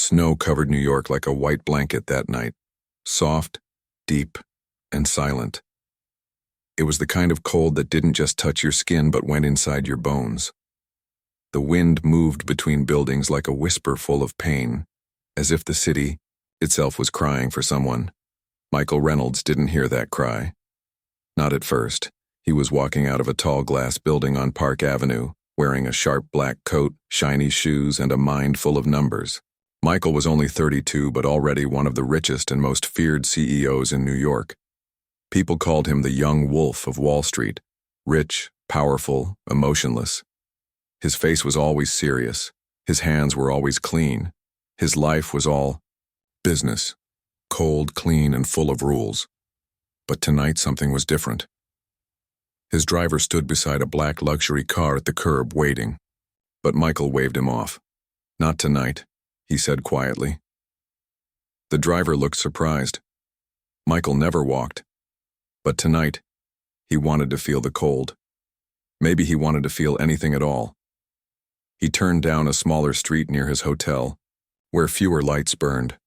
Snow covered New York like a white blanket that night, soft, deep, and silent. It was the kind of cold that didn't just touch your skin but went inside your bones. The wind moved between buildings like a whisper full of pain, as if the city itself was crying for someone. Michael Reynolds didn't hear that cry. Not at first. He was walking out of a tall glass building on Park Avenue, wearing a sharp black coat, shiny shoes, and a mind full of numbers. Michael was only 32 but already one of the richest and most feared CEOs in New York. People called him the young wolf of Wall Street, rich, powerful, emotionless. His face was always serious. His hands were always clean. His life was all business, cold, clean, and full of rules. But tonight something was different. His driver stood beside a black luxury car at the curb waiting, but Michael waved him off. "Not tonight," he said quietly. The driver looked surprised. Michael never walked, but tonight he wanted to feel the cold. Maybe he wanted to feel anything at all. He turned down a smaller street near his hotel, where fewer lights burned.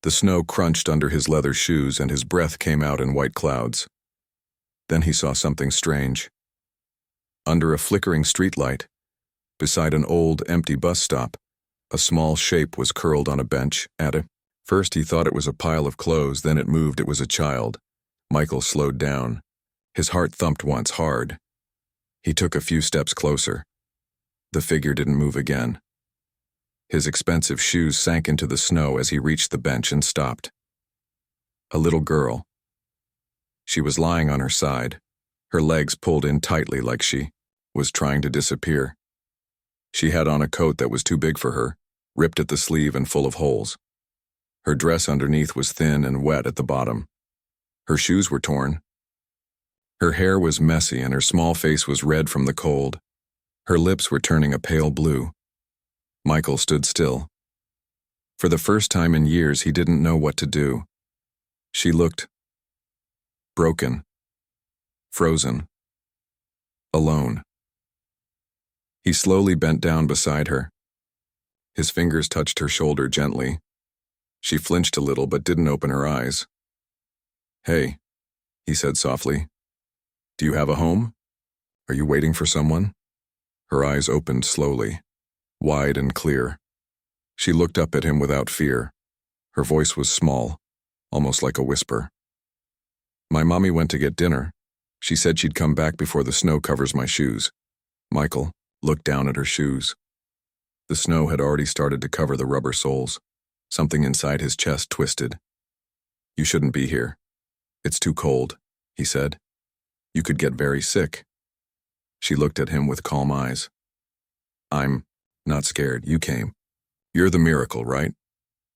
The snow crunched under his leather shoes and his breath came out in white clouds. Then he saw something strange. Under a flickering streetlight, beside an old, empty bus stop, a small shape was curled on a bench. First he thought it was a pile of clothes, then it moved. It was a child. Michael slowed down. His heart thumped once hard. He took a few steps closer. The figure didn't move again. His expensive shoes sank into the snow as he reached the bench and stopped. A little girl. She was lying on her side, her legs pulled in tightly like she was trying to disappear. She had on a coat that was too big for her, ripped at the sleeve and full of holes. Her dress underneath was thin and wet at the bottom. Her shoes were torn. Her hair was messy and her small face was red from the cold. Her lips were turning a pale blue. Michael stood still. For the first time in years, he didn't know what to do. She looked broken, frozen, alone. He slowly bent down beside her. His fingers touched her shoulder gently. She flinched a little but didn't open her eyes. "Hey," he said softly. "Do you have a home? Are you waiting for someone?" Her eyes opened slowly, wide and clear. She looked up at him without fear. Her voice was small, almost like a whisper. "My mommy went to get dinner. She said she'd come back before the snow covers my shoes." Michael looked down at her shoes. The snow had already started to cover the rubber soles. Something inside his chest twisted. "You shouldn't be here. It's too cold," he said. "You could get very sick." She looked at him with calm eyes. "I'm not scared. You came. You're the miracle, right?"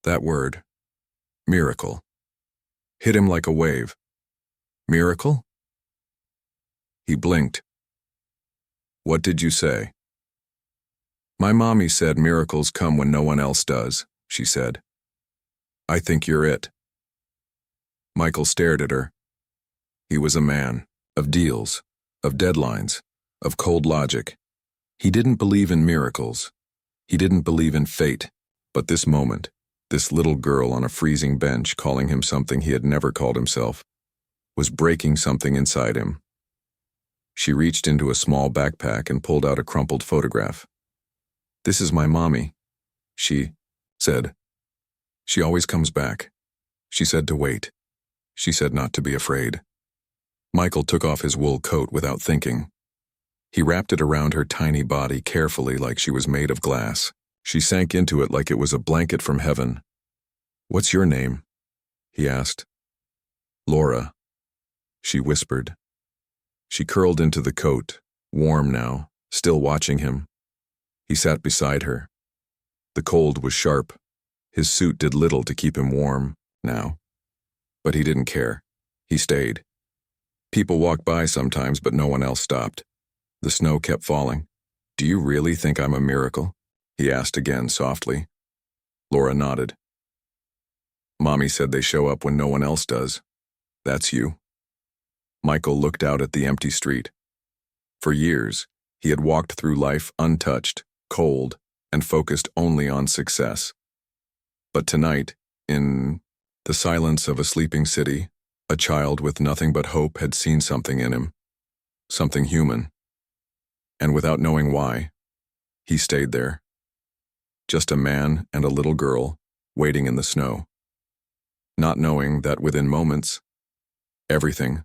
That word, miracle, hit him like a wave. "Miracle?" He blinked. "What did you say?" "My mommy said miracles come when no one else does," she said. "I think you're it." Michael stared at her. He was a man of deals, of deadlines, of cold logic. He didn't believe in miracles. He didn't believe in fate. But this moment, this little girl on a freezing bench calling him something he had never called himself, was breaking something inside him. She reached into a small backpack and pulled out a crumpled photograph. "This is my mommy," she said. "She always comes back. She said to wait. She said not to be afraid." Michael took off his wool coat without thinking. He wrapped it around her tiny body carefully like she was made of glass. She sank into it like it was a blanket from heaven. "What's your name?" he asked. "Laura," she whispered. She curled into the coat, warm now, still watching him. He sat beside her. The cold was sharp. His suit did little to keep him warm now. But he didn't care. He stayed. People walked by sometimes, but no one else stopped. The snow kept falling. "Do you really think I'm a miracle?" he asked again softly. Laura nodded. "Mommy said they show up when no one else does. That's you." Michael looked out at the empty street. For years, he had walked through life untouched, cold, and focused only on success. But tonight, in the silence of a sleeping city, a child with nothing but hope had seen something in him, something human. And without knowing why, he stayed there. Just a man and a little girl, waiting in the snow. Not knowing that within moments, everything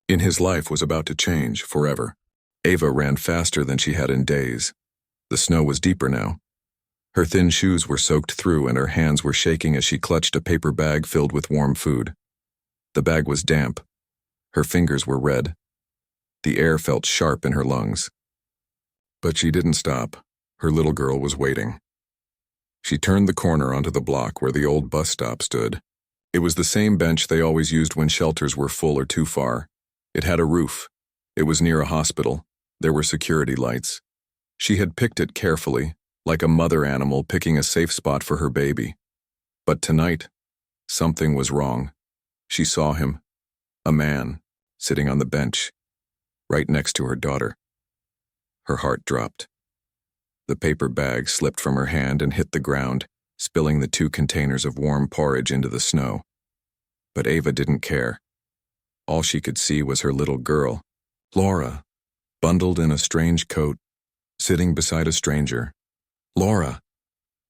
in his life was about to change forever. Eva ran faster than she had in days. The snow was deeper now. Her thin shoes were soaked through and her hands were shaking as she clutched a paper bag filled with warm food. The bag was damp. Her fingers were red. The air felt sharp in her lungs. But she didn't stop. Her little girl was waiting. She turned the corner onto the block where the old bus stop stood. It was the same bench they always used when shelters were full or too far. It had a roof. It was near a hospital. There were security lights. She had picked it carefully, like a mother animal picking a safe spot for her baby. But tonight, something was wrong. She saw him, a man, sitting on the bench, right next to her daughter. Her heart dropped. The paper bag slipped from her hand and hit the ground, spilling the 2 containers of warm porridge into the snow. But Eva didn't care. All she could see was her little girl, Laura, bundled in a strange coat, sitting beside a stranger. "Laura!"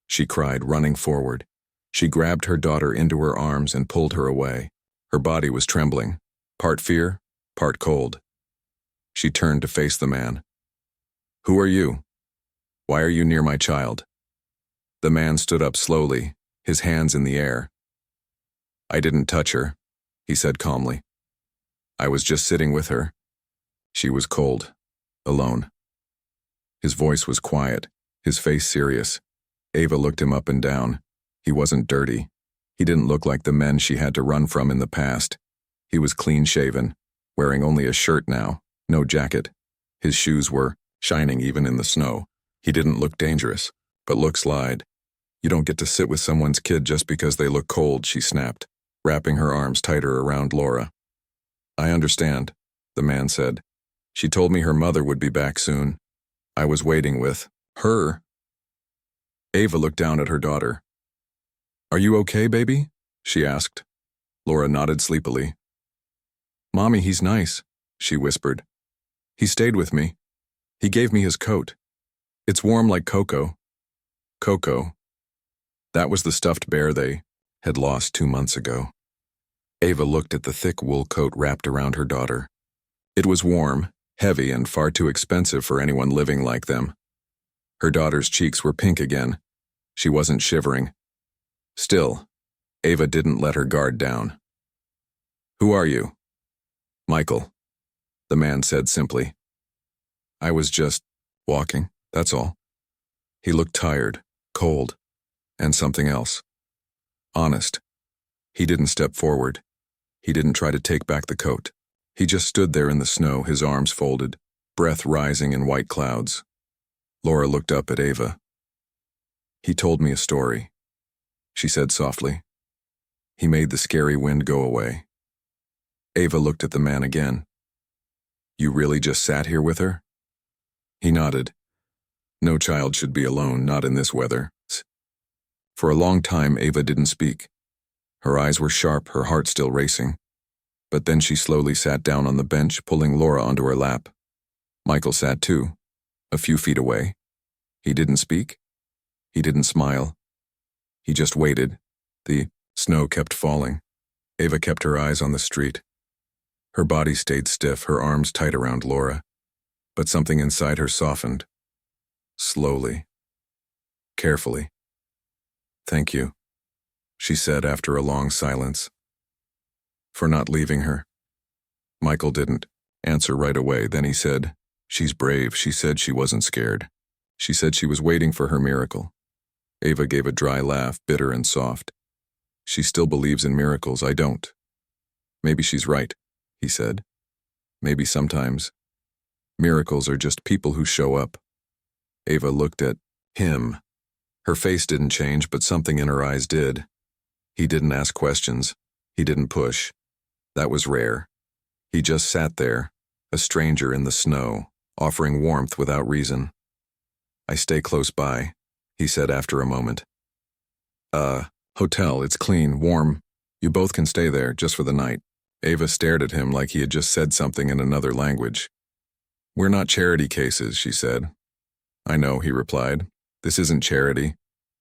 she cried, running forward. She grabbed her daughter into her arms and pulled her away. Her body was trembling, part fear, part cold. She turned to face the man. "Who are you? Why are you near my child?" The man stood up slowly, his hands in the air. "I didn't touch her," he said calmly. "I was just sitting with her. She was cold, alone." His voice was quiet, his face serious. Eva looked him up and down. He wasn't dirty. He didn't look like the men she had to run from in the past. He was clean-shaven, wearing only a shirt now, no jacket. His shoes were shining even in the snow. He didn't look dangerous, but looks lied. "You don't get to sit with someone's kid just because they look cold," she snapped, wrapping her arms tighter around Laura. "I understand," the man said. "She told me her mother would be back soon. I was waiting with her." Eva looked down at her daughter. "Are you okay, baby?" she asked. Laura nodded sleepily. "Mommy, he's nice," she whispered. "He stayed with me. He gave me his coat. It's warm like cocoa." Cocoa. That was the stuffed bear they had lost 2 months ago. Eva looked at the thick wool coat wrapped around her daughter. It was warm, heavy, and far too expensive for anyone living like them. Her daughter's cheeks were pink again. She wasn't shivering. Still, Eva didn't let her guard down. "Who are you?" "Michael," the man said simply. "I was just walking, that's all." He looked tired, cold, and something else. Honest. He didn't step forward. He didn't try to take back the coat. He just stood there in the snow, his arms folded, breath rising in white clouds. Laura looked up at Eva. "He told me a story," she said softly. "He made the scary wind go away." Eva looked at the man again. "You really just sat here with her?" He nodded. No child should be alone, not in this weather. For a long time, Eva didn't speak. Her eyes were sharp, her heart still racing. But then she slowly sat down on the bench, pulling Laura onto her lap. Michael sat too, a few feet away. He didn't speak. He didn't smile. He just waited. The snow kept falling. Eva kept her eyes on the street. Her body stayed stiff, her arms tight around Laura. But something inside her softened. Slowly. Carefully. "Thank you," she said after a long silence. "For not leaving her." Michael didn't answer right away. Then he said, "She's brave. She said she wasn't scared. She said she was waiting for her miracle." Eva gave a dry laugh, bitter and soft. "She still believes in miracles. I don't." "Maybe she's right," he said. "Maybe sometimes miracles are just people who show up." Eva looked at him. Her face didn't change, but something in her eyes did. He didn't ask questions. He didn't push. That was rare. He just sat there, a stranger in the snow, offering warmth without reason. "I stay close by," he said after a moment. Hotel, it's clean, warm. You both can stay there, just for the night. Ava stared at him like he had just said something in another language. We're not charity cases, she said. I know, he replied. This isn't charity.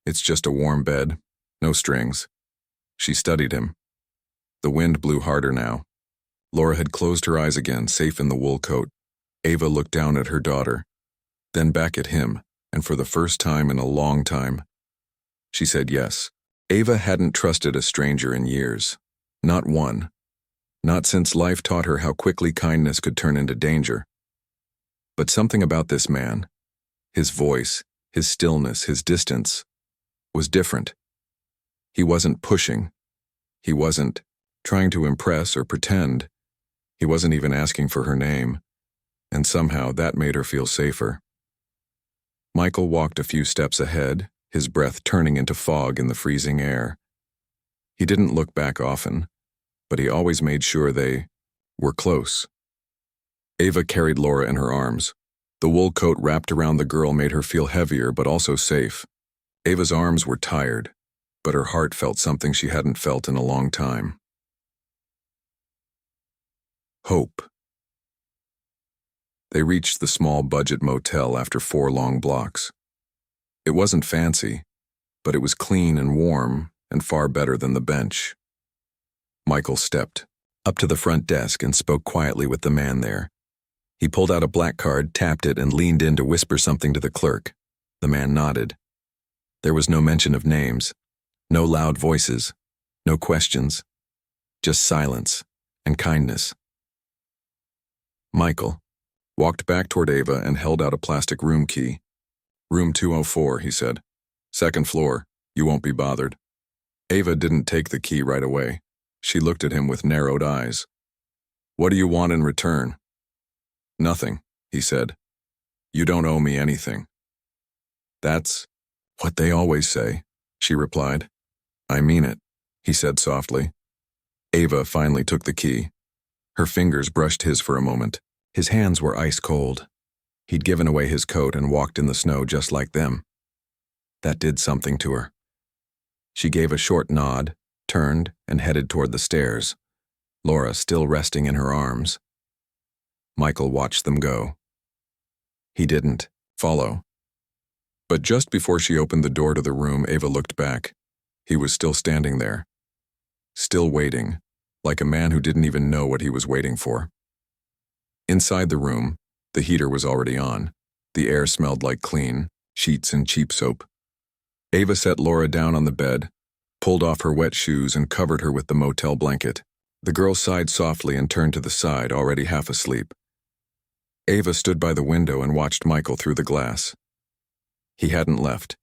It's just a warm bed. No strings. She studied him. The wind blew harder now. Laura had closed her eyes again, safe in the wool coat. Ava looked down at her daughter, then back at him, and for the first time in a long time, she said yes. Ava hadn't trusted a stranger in years. Not one. Not since life taught her how quickly kindness could turn into danger. But something about this man, his voice, his stillness, his distance, was different. He wasn't pushing. He wasn't trying to impress or pretend. He wasn't even asking for her name, and somehow that made her feel safer. Michael walked a few steps ahead, his breath turning into fog in the freezing air. He didn't look back often, but he always made sure they were close. Ava carried Laura in her arms. The wool coat wrapped around the girl made her feel heavier but also safe. Ava's arms were tired, but her heart felt something she hadn't felt in a long time. Hope. They reached the small budget motel after 4 long blocks. It wasn't fancy, but it was clean and warm and far better than the bench. Michael stepped up to the front desk and spoke quietly with the man there. He pulled out a black card, tapped it, and leaned in to whisper something to the clerk. The man nodded. There was no mention of names, no loud voices, no questions, just silence and kindness. Michael walked back toward Ava and held out a plastic room key. Room 204, he said. 2nd floor, you won't be bothered. Ava didn't take the key right away. She looked at him with narrowed eyes. What do you want in return? Nothing, he said. You don't owe me anything. That's what they always say, she replied. I mean it, he said softly. Ava finally took the key. Her fingers brushed his for a moment. His hands were ice cold. He'd given away his coat and walked in the snow just like them. That did something to her. She gave a short nod, turned, and headed toward the stairs, Laura still resting in her arms. Michael watched them go. He didn't follow. But just before she opened the door to the room, Ava looked back. He was still standing there, still waiting, like a man who didn't even know what he was waiting for. Inside the room, the heater was already on. The air smelled like clean sheets and cheap soap. Ava set Laura down on the bed, pulled off her wet shoes, and covered her with the motel blanket. The girl sighed softly and turned to the side, already half asleep. Ava stood by the window and watched Michael through the glass. He hadn't left.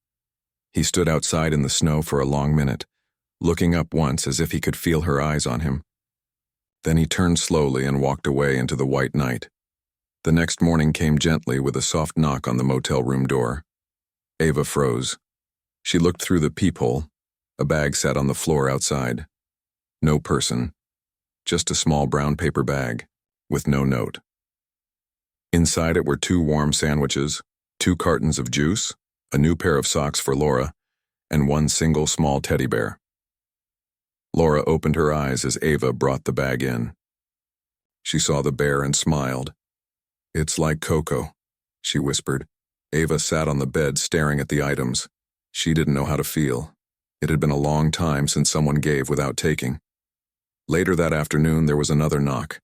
He stood outside in the snow for a long minute, looking up once as if he could feel her eyes on him. Then he turned slowly and walked away into the white night. The next morning came gently with a soft knock on the motel room door. Ava froze. She looked through the peephole. A bag sat on the floor outside. No person. Just a small brown paper bag, with no note. Inside it were 2 warm sandwiches, 2 cartons of juice, a new pair of socks for Laura, and 1 single small teddy bear. Laura opened her eyes as Ava brought the bag in. She saw the bear and smiled. It's like Coco, she whispered. Ava sat on the bed staring at the items. She didn't know how to feel. It had been a long time since someone gave without taking. Later that afternoon there was another knock.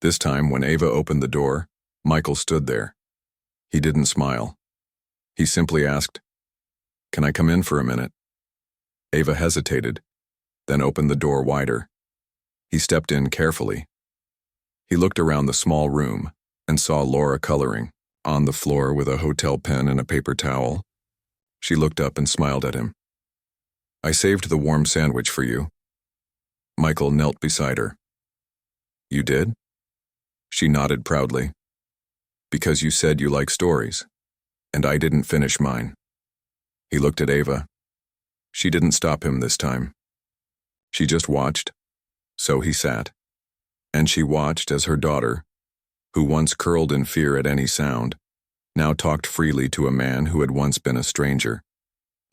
This time, when Ava opened the door, Michael stood there. He didn't smile. He simply asked, "Can I come in for a minute?" Ava hesitated, then opened the door wider. He stepped in carefully. He looked around the small room and saw Laura coloring, on the floor with a hotel pen and a paper towel. She looked up and smiled at him. "I saved the warm sandwich for you." Michael knelt beside her. "You did?" She nodded proudly. "Because you said you like stories, and I didn't finish mine." He looked at Ava. She didn't stop him this time. She just watched. So he sat. And she watched as her daughter, who once curled in fear at any sound, now talked freely to a man who had once been a stranger.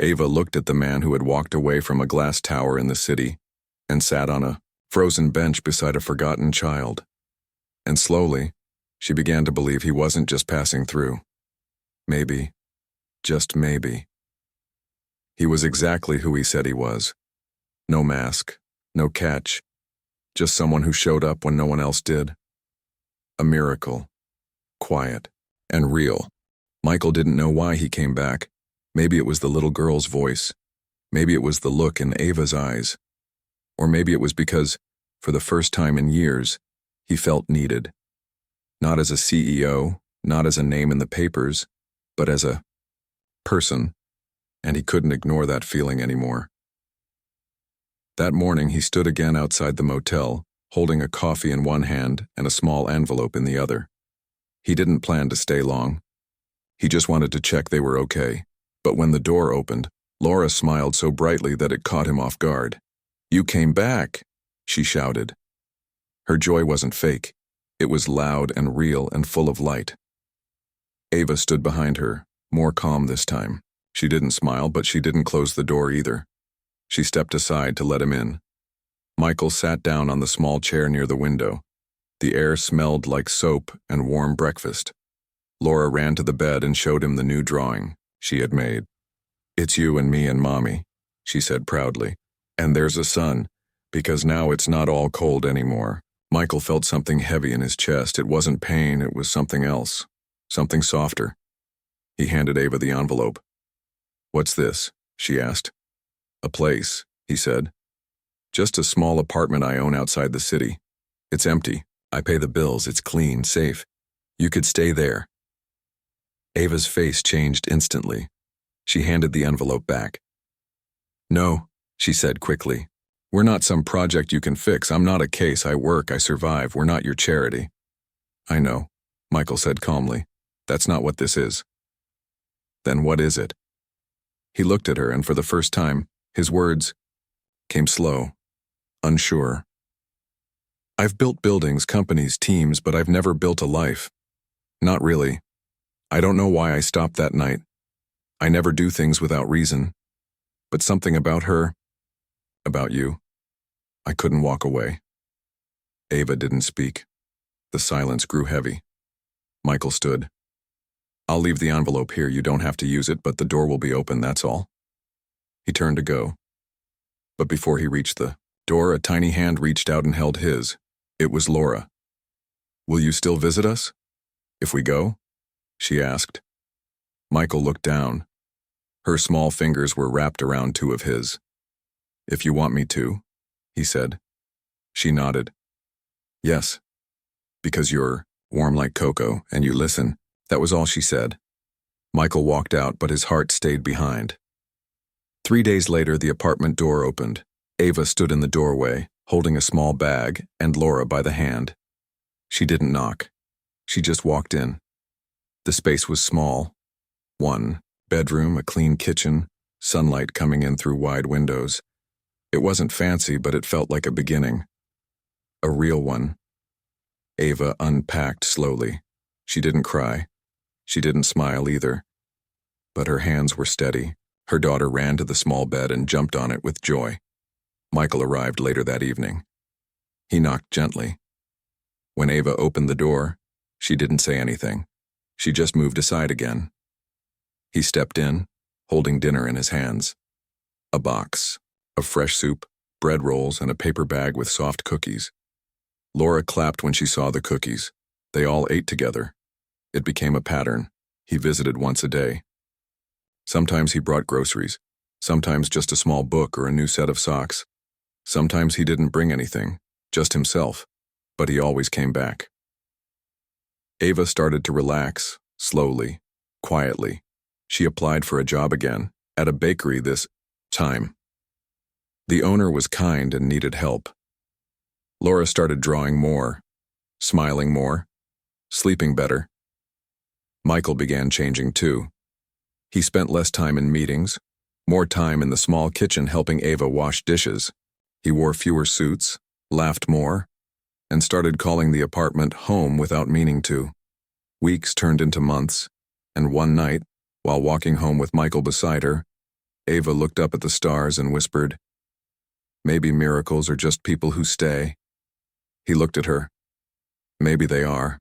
Ava looked at the man who had walked away from a glass tower in the city and sat on a frozen bench beside a forgotten child. And slowly, she began to believe he wasn't just passing through. Maybe, just maybe, he was exactly who he said he was. No mask, no catch, just someone who showed up when no one else did. A miracle, quiet, and real. Michael didn't know why he came back. Maybe it was the little girl's voice. Maybe it was the look in Ava's eyes. Or maybe it was because, for the first time in years, he felt needed. Not as a CEO, not as a name in the papers, but as a person, and he couldn't ignore that feeling anymore. That morning he stood again outside the motel, holding a coffee in one hand and a small envelope in the other. He didn't plan to stay long. He just wanted to check they were okay. But when the door opened, Laura smiled so brightly that it caught him off guard. "You came back," she shouted. Her joy wasn't fake. It was loud and real and full of light. Ava stood behind her, more calm this time. She didn't smile, but she didn't close the door either. She stepped aside to let him in. Michael sat down on the small chair near the window. The air smelled like soap and warm breakfast. Laura ran to the bed and showed him the new drawing she had made. "It's you and me and Mommy," she said proudly. "And there's a sun, because now it's not all cold anymore." Michael felt something heavy in his chest. It wasn't pain, it was something else, something softer. He handed Ava the envelope. "What's this?" she asked. "A place," he said. "Just a small apartment I own outside the city. It's empty. I pay the bills. It's clean, safe. You could stay there." Ava's face changed instantly. She handed the envelope back. "No," she said quickly. "We're not some project you can fix. I'm not a case. I work, I survive. We're not your charity." "I know," Michael said calmly. "That's not what this is." "Then what is it?" He looked at her, and for the first time, his words came slow, unsure. "I've built buildings, companies, teams, but I've never built a life. Not really. I don't know why I stopped that night. I never do things without reason. But something about her, about you, I couldn't walk away." Ava didn't speak. The silence grew heavy. Michael stood. "I'll leave the envelope here. You don't have to use it, but the door will be open, that's all." He turned to go. But before he reached the door, a tiny hand reached out and held his. It was Laura. "Will you still visit us if we go?" she asked. Michael looked down. Her small fingers were wrapped around two of his. "If you want me to," he said. She nodded. "Yes, because you're warm like cocoa and you listen." That was all she said. Michael walked out, but his heart stayed behind. 3 days later, the apartment door opened. Ava stood in the doorway, holding a small bag, and Laura by the hand. She didn't knock. She just walked in. The space was small. One bedroom, a clean kitchen, sunlight coming in through wide windows. It wasn't fancy, but it felt like a beginning. A real one. Ava unpacked slowly. She didn't cry. She didn't smile either. But her hands were steady. Her daughter ran to the small bed and jumped on it with joy. Michael arrived later that evening. He knocked gently. When Ava opened the door, she didn't say anything. She just moved aside again. He stepped in, holding dinner in his hands. A box of fresh soup, bread rolls, and a paper bag with soft cookies. Laura clapped when she saw the cookies. They all ate together. It became a pattern. He visited once a day. Sometimes he brought groceries. Sometimes just a small book or a new set of socks. Sometimes he didn't bring anything, just himself, but he always came back. Ava started to relax, slowly, quietly. She applied for a job again, at a bakery this time. The owner was kind and needed help. Laura started drawing more, smiling more, sleeping better. Michael began changing too. He spent less time in meetings, more time in the small kitchen helping Ava wash dishes. He wore fewer suits, laughed more, and started calling the apartment home without meaning to. Weeks turned into months, and one night, while walking home with Michael beside her, Ava looked up at the stars and whispered, "Maybe miracles are just people who stay." He looked at her. "Maybe they are."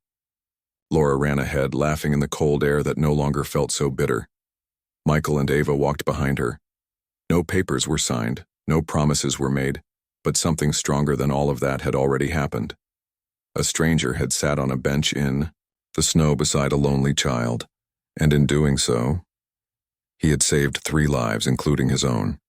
Laura ran ahead, laughing in the cold air that no longer felt so bitter. Michael and Ava walked behind her. No papers were signed, no promises were made, but something stronger than all of that had already happened. A stranger had sat on a bench in the snow beside a lonely child, and in doing so, he had saved 3 lives, including his own.